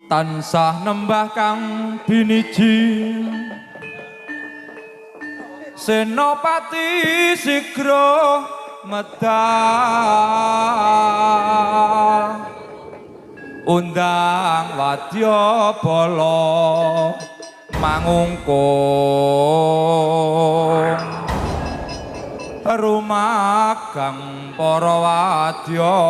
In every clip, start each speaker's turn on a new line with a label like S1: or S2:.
S1: tansah nembah kang biniji Senopati sigra medal undang wadya bala mangungkung rumagang para wadya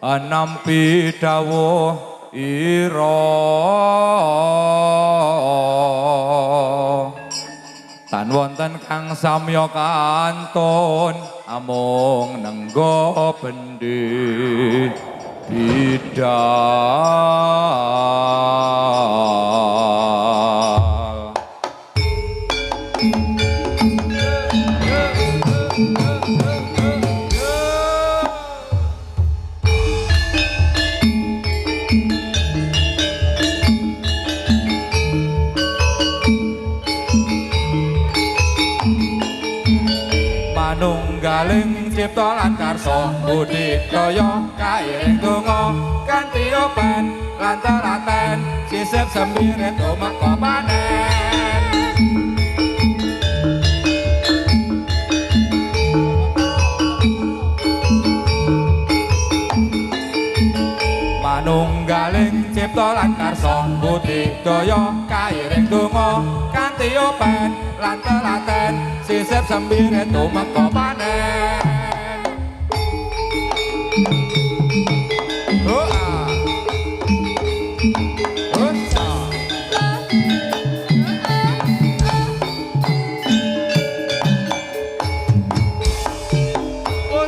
S1: nampi dawuh ira tan wonten kang samya kantun amung nenggo bendi bidal manunggaling cipta lan karsa budidaya kairing donga kanthi open lan telaten sisip sembirit tumeka panen manunggaling cipta lan karsa budidaya kairing donga kanthi open lan telaten sisip sembirit tumeka panen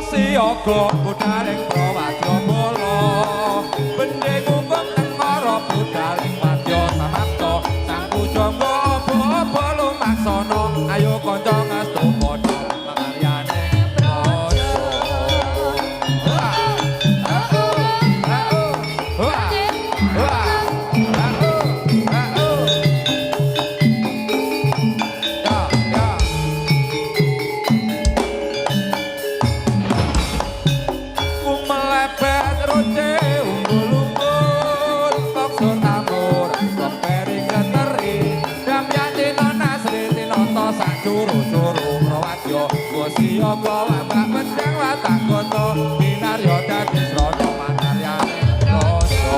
S1: Siaga budaling prawadya bala bendhe gugung tengara budaling wadya samapta sang pujangga apa lumaksana ayo kanca ngastu padha pangaryane praja Suru-suru prawadya siaga ambak pedang watak gata binarya dadi srana manaryane praja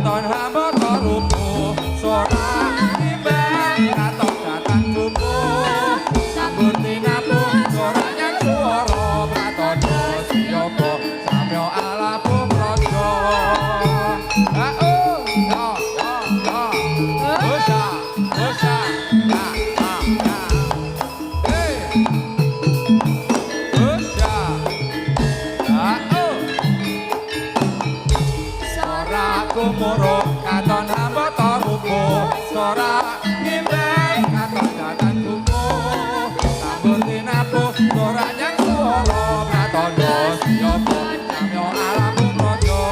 S1: katon hamba rupo sora imbang katon datang rupo sambut tinapu sora yang suara katon dosiyoko samyo alapu projo Usha, usha, ya, ya, hey, usha, sora kumuro katon hamba rupo sora imbang katon datang rupo sambut tinapu sora yang suara katon dosiyoko samyo alapu projo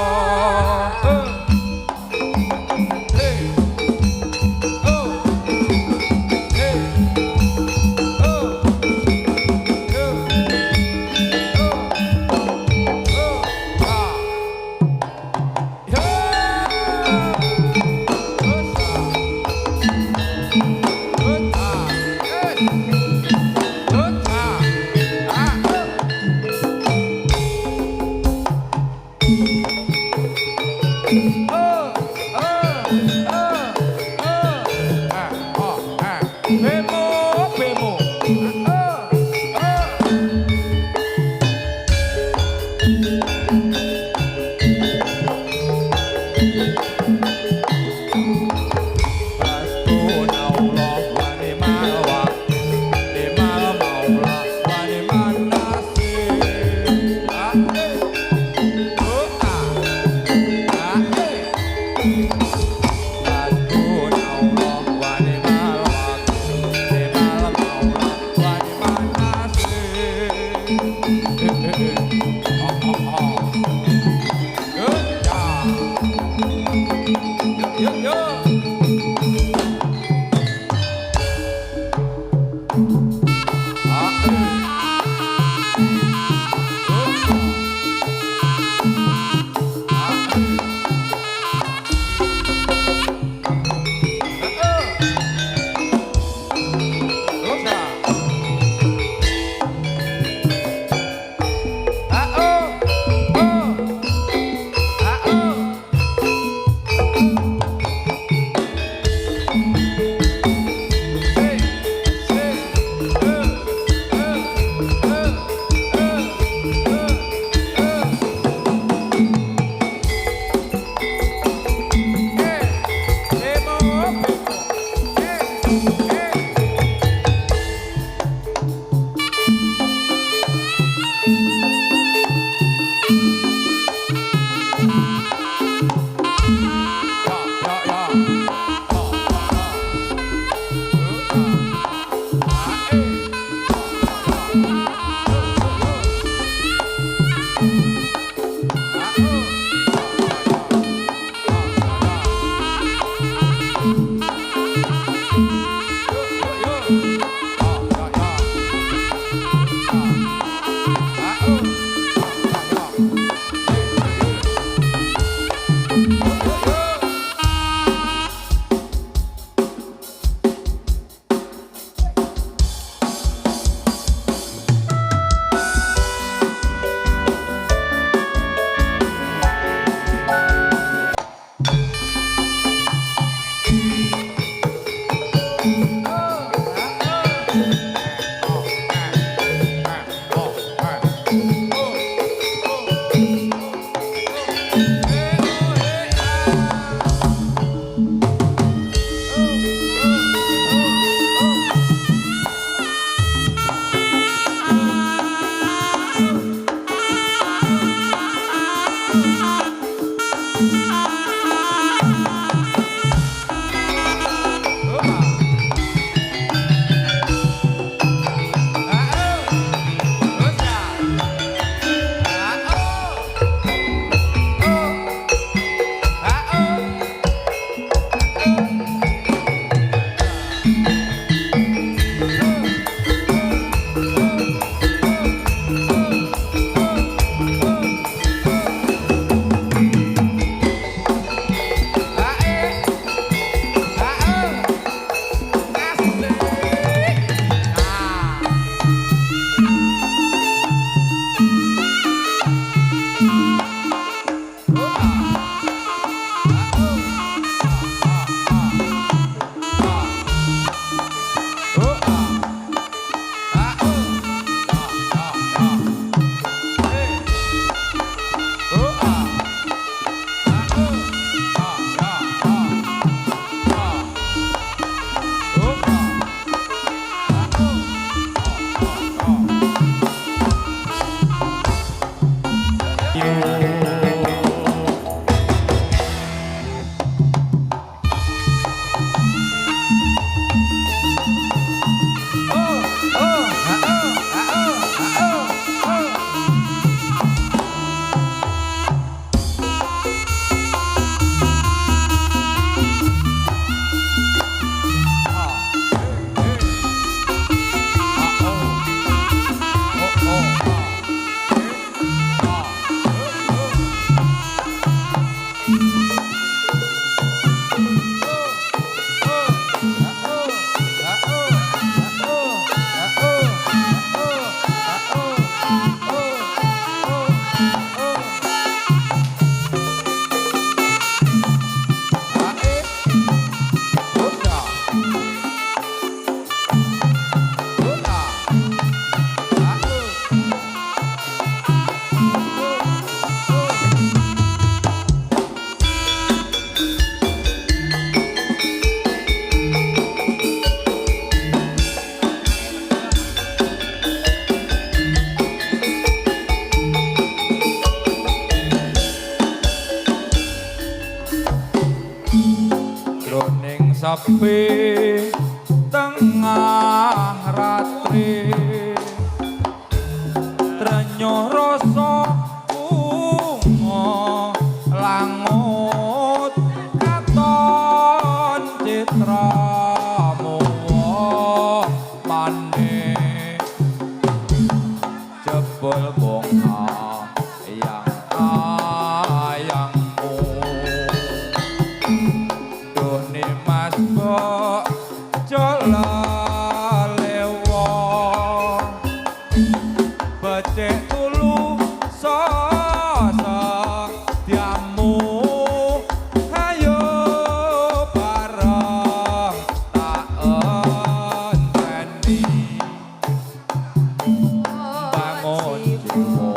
S1: sepi tengah ratri trenyo rasa ungu langut katon citramu manik jebul bunga yang ayangmu doni mas bok jolalewo becek tulu sosok diamu ayo bareng tak enteni bangun jiwa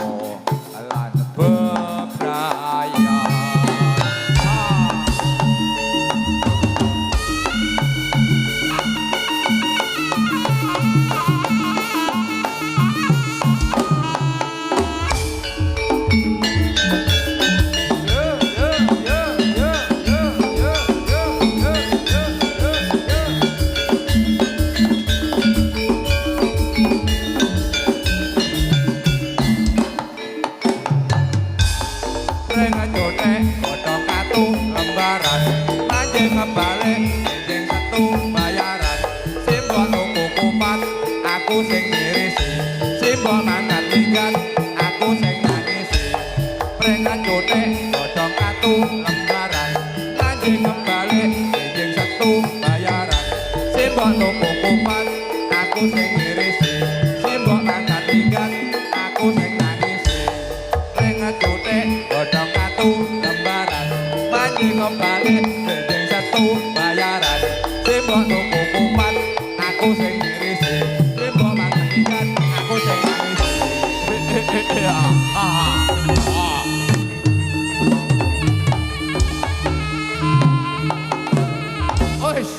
S1: lan bebraya Rengat jotek, godhong katu, lembaran Manjing ngebalik, jeng satu bayaran Simbol tuku kupat, aku sing ngirisi Simbol mangan minggat, aku sing nangisi Rengat jotek, godhong katu, lembaran Manjing ngebalik, jeng satu bayaran Simbol tuku kupat, aku sing ngirisi Simbol mangan minggat, aku sing nangisi Rengat jotek, godhong katu lembaran manjing kembali jeng satu bayaran simbok tuku kupat aku sing ngirisi simbok mangan ikan aku sing nangisi oish